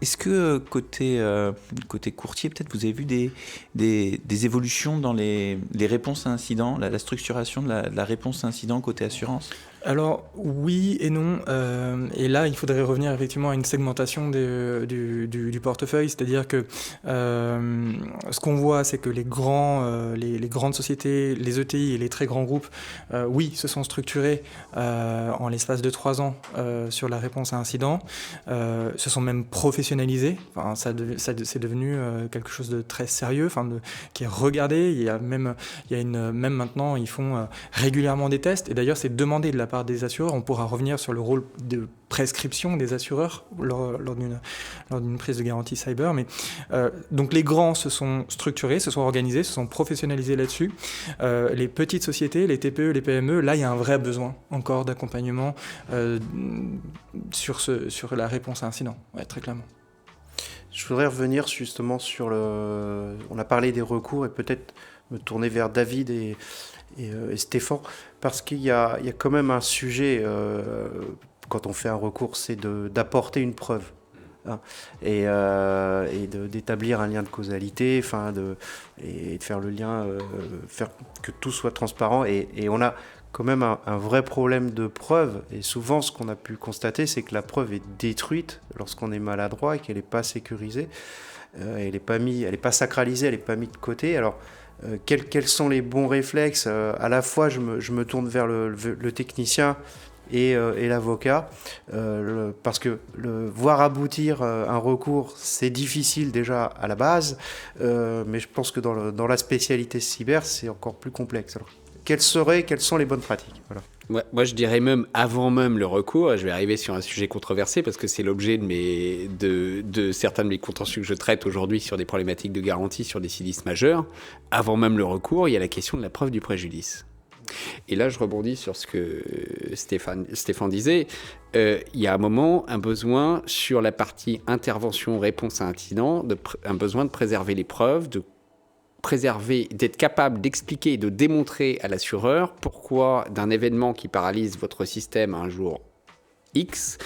Est-ce que côté courtier, peut-être vous avez vu des évolutions dans les réponses à incidents, la structuration de la réponse à incidents côté assurance? Alors oui et non, et là il faudrait revenir effectivement à une segmentation du portefeuille, c'est-à-dire que ce qu'on voit, c'est que les grandes sociétés, les ETI et les très grands groupes, oui, se sont structurés en l'espace de 3 ans sur la réponse à incidents, se sont même professionnalisés. Enfin, c'est devenu quelque chose de très sérieux, qui est regardé. Même maintenant, ils font régulièrement des tests, et d'ailleurs c'est demandé de la part des assureurs. On pourra revenir sur le rôle de prescription des assureurs lors d'une prise de garantie cyber. Mais donc les grands se sont structurés, se sont organisés, se sont professionnalisés là-dessus. Les petites sociétés, les TPE, les PME, là il y a un vrai besoin encore d'accompagnement sur la réponse à incident, ouais, très clairement. Je voudrais revenir justement on a parlé des recours et peut-être me tourner vers David et Stéphane, parce qu'il y a quand même un sujet quand on fait un recours, c'est d'apporter une preuve, hein, et d'établir un lien de causalité, et de faire le lien, faire que tout soit transparent, et on a quand même un vrai problème de preuve, et souvent ce qu'on a pu constater, c'est que la preuve est détruite lorsqu'on est maladroit et qu'elle n'est pas sécurisée, elle n'est pas sacralisée, elle n'est pas mise de côté. Alors quels sont les bons réflexes? À la fois, je me tourne vers le technicien et l'avocat, parce que voir aboutir un recours, c'est difficile déjà à la base, mais je pense que dans la spécialité cyber, c'est encore plus complexe. Alors, quelles sont les bonnes pratiques? Voilà. Moi, je dirais même avant même le recours. Je vais arriver sur un sujet controversé parce que c'est l'objet de certains de mes contentieux que je traite aujourd'hui sur des problématiques de garantie sur des sinistres majeurs. Avant même le recours, il y a la question de la preuve du préjudice. Et là, je rebondis sur ce que Stéphane disait. Il y a un moment, un besoin sur la partie intervention, réponse à incident, un besoin de préserver les preuves, d'être capable d'expliquer et de démontrer à l'assureur pourquoi d'un événement qui paralyse votre système un jour X,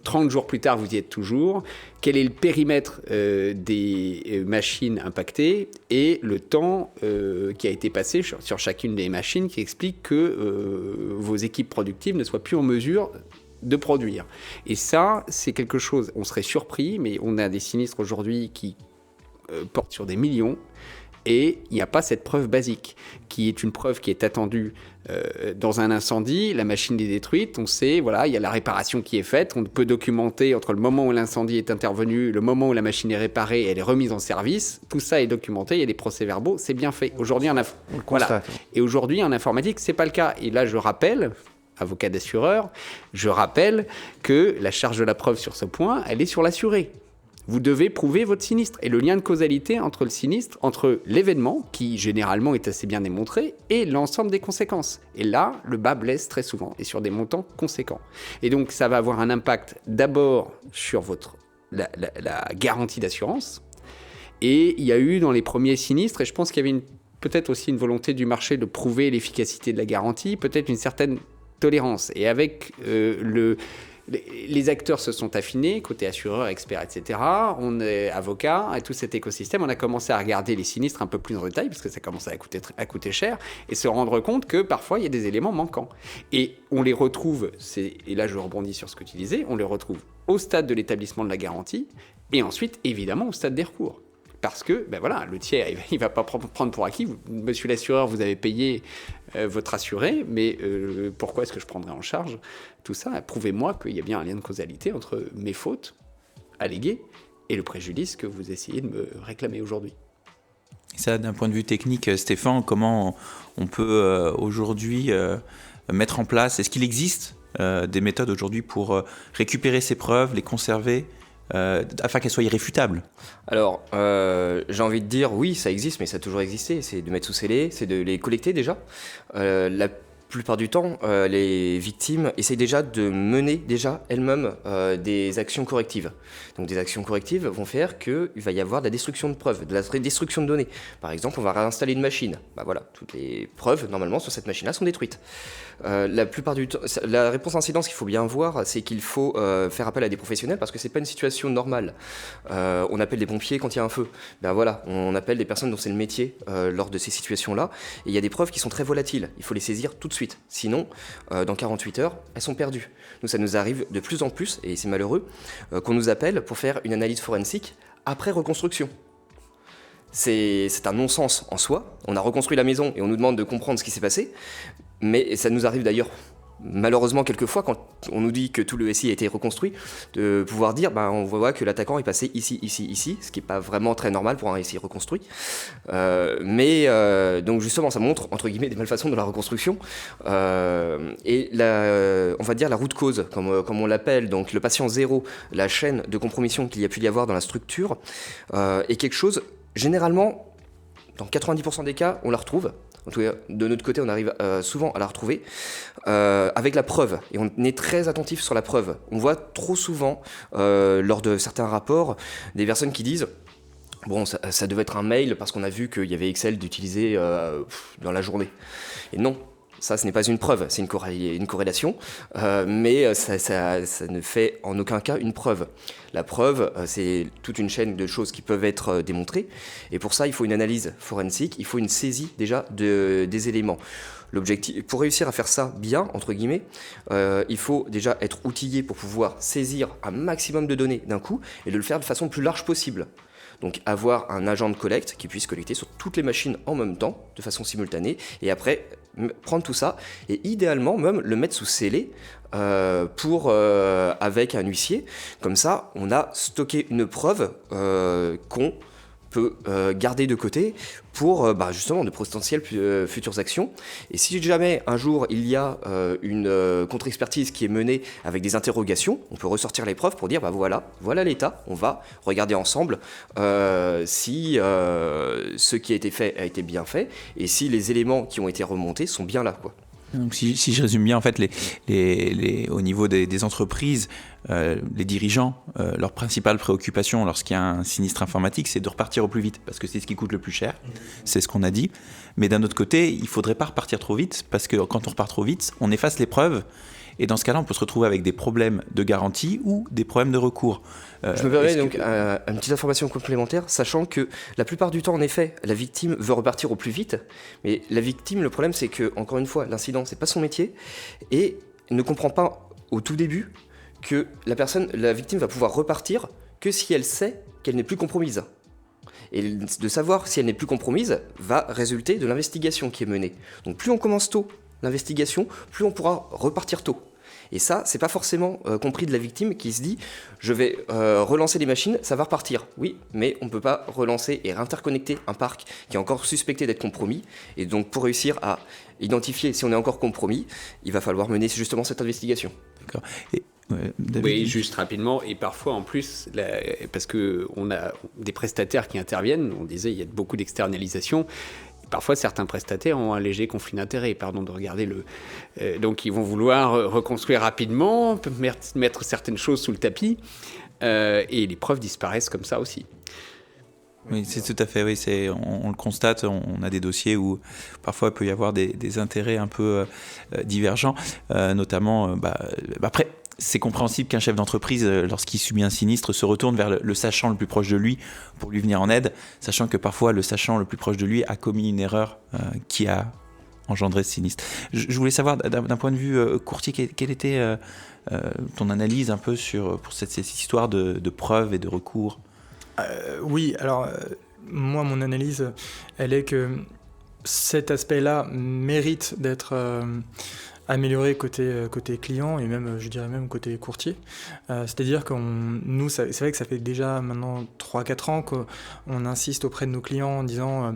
30 jours plus tard, vous y êtes toujours, quel est le périmètre des machines impactées et le temps qui a été passé sur chacune des machines qui explique que vos équipes productives ne soient plus en mesure de produire. Et ça, c'est quelque chose, on serait surpris, mais on a des sinistres aujourd'hui qui porte sur des millions, et il n'y a pas cette preuve basique, qui est une preuve qui est attendue dans un incendie. La machine est détruite, on sait, voilà, il y a la réparation qui est faite, on peut documenter entre le moment où l'incendie est intervenu, le moment où la machine est réparée et elle est remise en service, tout ça est documenté, il y a des procès-verbaux, c'est bien fait. Aujourd'hui, Et aujourd'hui, en informatique, c'est pas le cas. Et là, je rappelle, avocat d'assureur, que la charge de la preuve sur ce point, elle est sur l'assuré. Vous devez prouver votre sinistre. Et le lien de causalité entre le sinistre, entre l'événement, qui généralement est assez bien démontré, et l'ensemble des conséquences. Et là, le bas blesse très souvent, et sur des montants conséquents. Et donc, ça va avoir un impact d'abord sur la garantie d'assurance. Et il y a eu dans les premiers sinistres, et je pense qu'il y avait peut-être aussi une volonté du marché de prouver l'efficacité de la garantie, peut-être une certaine tolérance. Et avec les acteurs se sont affinés, côté assureur, experts, etc. On est avocat, et tout cet écosystème, on a commencé à regarder les sinistres un peu plus en détail, parce que ça commençait à coûter cher, et se rendre compte que parfois, il y a des éléments manquants. Et on les retrouve, et là je rebondis sur ce que tu disais, on les retrouve au stade de l'établissement de la garantie, et ensuite, évidemment, au stade des recours. Parce que, le tiers, il ne va pas prendre pour acquis. Monsieur l'assureur, vous avez payé votre assuré, mais pourquoi est-ce que je prendrais en charge tout ça? Prouvez-moi qu'il y a bien un lien de causalité entre mes fautes alléguées et le préjudice que vous essayez de me réclamer aujourd'hui. Ça, d'un point de vue technique, Stéphane, comment on peut aujourd'hui mettre en place, est-ce qu'il existe des méthodes aujourd'hui pour récupérer ces preuves, les conserver, afin qu'elles soient irréfutables? Alors, j'ai envie de dire oui, ça existe, mais ça a toujours existé. C'est de mettre sous scellé, c'est de les collecter déjà. La plupart du temps, les victimes essayent déjà de mener elles-mêmes des actions correctives. Donc des actions correctives vont faire qu'il va y avoir de la destruction de preuves, de la destruction de données. Par exemple, on va réinstaller une machine. Voilà, toutes les preuves, normalement, sur cette machine-là sont détruites. La plupart du temps, la réponse incident, ce qu'il faut bien voir, c'est qu'il faut faire appel à des professionnels parce que c'est pas une situation normale. On appelle des pompiers quand il y a un feu. Voilà, on appelle des personnes dont c'est le métier lors de ces situations-là. Et il y a des preuves qui sont très volatiles. Il faut les saisir tout de suite. Sinon, dans 48 heures, elles sont perdues. Nous, ça nous arrive de plus en plus, et c'est malheureux, qu'on nous appelle pour faire une analyse forensique après reconstruction. C'est un non-sens en soi. On a reconstruit la maison et on nous demande de comprendre ce qui s'est passé. Mais ça nous arrive d'ailleurs, malheureusement, quelquefois, quand on nous dit que tout le SI a été reconstruit, de pouvoir dire, on voit que l'attaquant est passé ici, ce qui n'est pas vraiment très normal pour un SI reconstruit. Donc justement, ça montre, entre guillemets, des malfaçons de la reconstruction. Et on va dire la route cause, comme on l'appelle, donc le patient zéro, la chaîne de compromission qu'il y a pu y avoir dans la structure, est quelque chose, généralement, dans 90% des cas, on la retrouve. En tout cas, de notre côté, on arrive souvent à la retrouver avec la preuve. Et on est très attentif sur la preuve. On voit trop souvent, lors de certains rapports, des personnes qui disent « ça devait être un mail parce qu'on a vu qu'il y avait Excel d'utiliser dans la journée. » Et non. Ça, ce n'est pas une preuve, c'est une corrélation, mais ça ne fait en aucun cas une preuve. La preuve, c'est toute une chaîne de choses qui peuvent être démontrées, et pour ça, il faut une analyse forensique, il faut une saisie déjà des éléments. L'objectif, pour réussir à faire ça bien, entre guillemets, il faut déjà être outillé pour pouvoir saisir un maximum de données d'un coup, et de le faire de façon plus large possible. Donc avoir un agent de collecte qui puisse collecter sur toutes les machines en même temps, de façon simultanée, et après prendre tout ça, et idéalement même le mettre sous scellé avec un huissier. Comme ça, on a stocké une preuve qu'on peut garder de côté pour justement de potentielles futures actions. Et si jamais un jour il y a une contre-expertise qui est menée avec des interrogations, on peut ressortir les preuves pour dire voilà l'état, on va regarder ensemble si ce qui a été fait a été bien fait et si les éléments qui ont été remontés sont bien là, quoi. Donc si je résume bien, en fait, au niveau des entreprises, les dirigeants, leur principale préoccupation lorsqu'il y a un sinistre informatique, c'est de repartir au plus vite, parce que c'est ce qui coûte le plus cher, c'est ce qu'on a dit. Mais d'un autre côté, il ne faudrait pas repartir trop vite, parce que quand on repart trop vite, on efface les preuves, et dans ce cas-là, on peut se retrouver avec des problèmes de garantie ou des problèmes de recours. Je me permets donc une petite information complémentaire, sachant que la plupart du temps, en effet, la victime veut repartir au plus vite, mais la victime, le problème, c'est que, encore une fois, l'incident, c'est pas son métier, et ne comprend pas au tout début que la victime va pouvoir repartir que si elle sait qu'elle n'est plus compromise. Et de savoir si elle n'est plus compromise va résulter de l'investigation qui est menée. Donc plus on commence tôt l'investigation, plus on pourra repartir tôt. Et ça, c'est pas forcément compris de la victime qui se dit « je vais relancer les machines, ça va repartir ». Oui, mais on ne peut pas relancer et réinterconnecter un parc qui est encore suspecté d'être compromis. Et donc pour réussir à identifier si on est encore compromis, il va falloir mener justement cette investigation. D'accord. Oui, juste rapidement, et parfois en plus, parce qu'on a des prestataires qui interviennent, on disait il y a beaucoup d'externalisation. Parfois, certains prestataires ont un léger conflit d'intérêts, de regarder donc, ils vont vouloir reconstruire rapidement, mettre certaines choses sous le tapis, et les preuves disparaissent comme ça aussi. Oui, c'est tout à fait, oui, on le constate, on a des dossiers où parfois il peut y avoir des intérêts un peu divergents, notamment, après, c'est compréhensible qu'un chef d'entreprise, lorsqu'il subit un sinistre, se retourne vers le sachant le plus proche de lui pour lui venir en aide, sachant que parfois le sachant le plus proche de lui a commis une erreur qui a engendré ce sinistre. Je voulais savoir, d'un point de vue courtier, quelle était ton analyse un peu pour cette histoire de preuves et de recours ? Oui, alors moi mon analyse, elle est que cet aspect-là mérite d'être améliorer côté client et même, je dirais même côté courtier. C'est-à-dire nous, c'est vrai que ça fait déjà maintenant 3-4 ans qu'on insiste auprès de nos clients en disant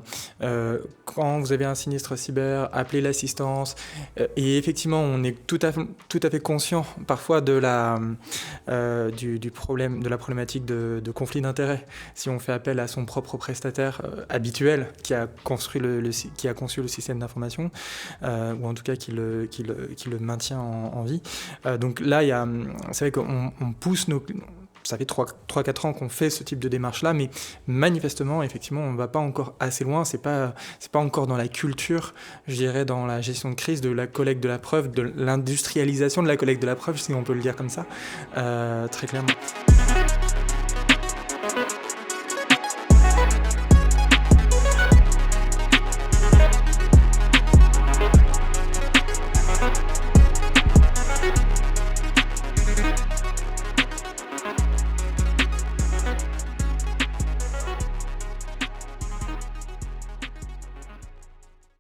quand vous avez un sinistre cyber, appelez l'assistance. Et effectivement, on est tout à fait conscient parfois de du problème, de la problématique de conflit d'intérêts. Si on fait appel à son propre prestataire habituel qui a conçu le système d'information, ou en tout cas qui le maintient en vie. Donc là, c'est vrai qu'on pousse ça fait 3-4 ans qu'on fait ce type de démarche-là, mais manifestement, effectivement, on ne va pas encore assez loin. C'est pas encore dans la culture, je dirais, dans la gestion de crise, de la collecte de la preuve, de l'industrialisation de la collecte de la preuve, si on peut le dire comme ça, très clairement.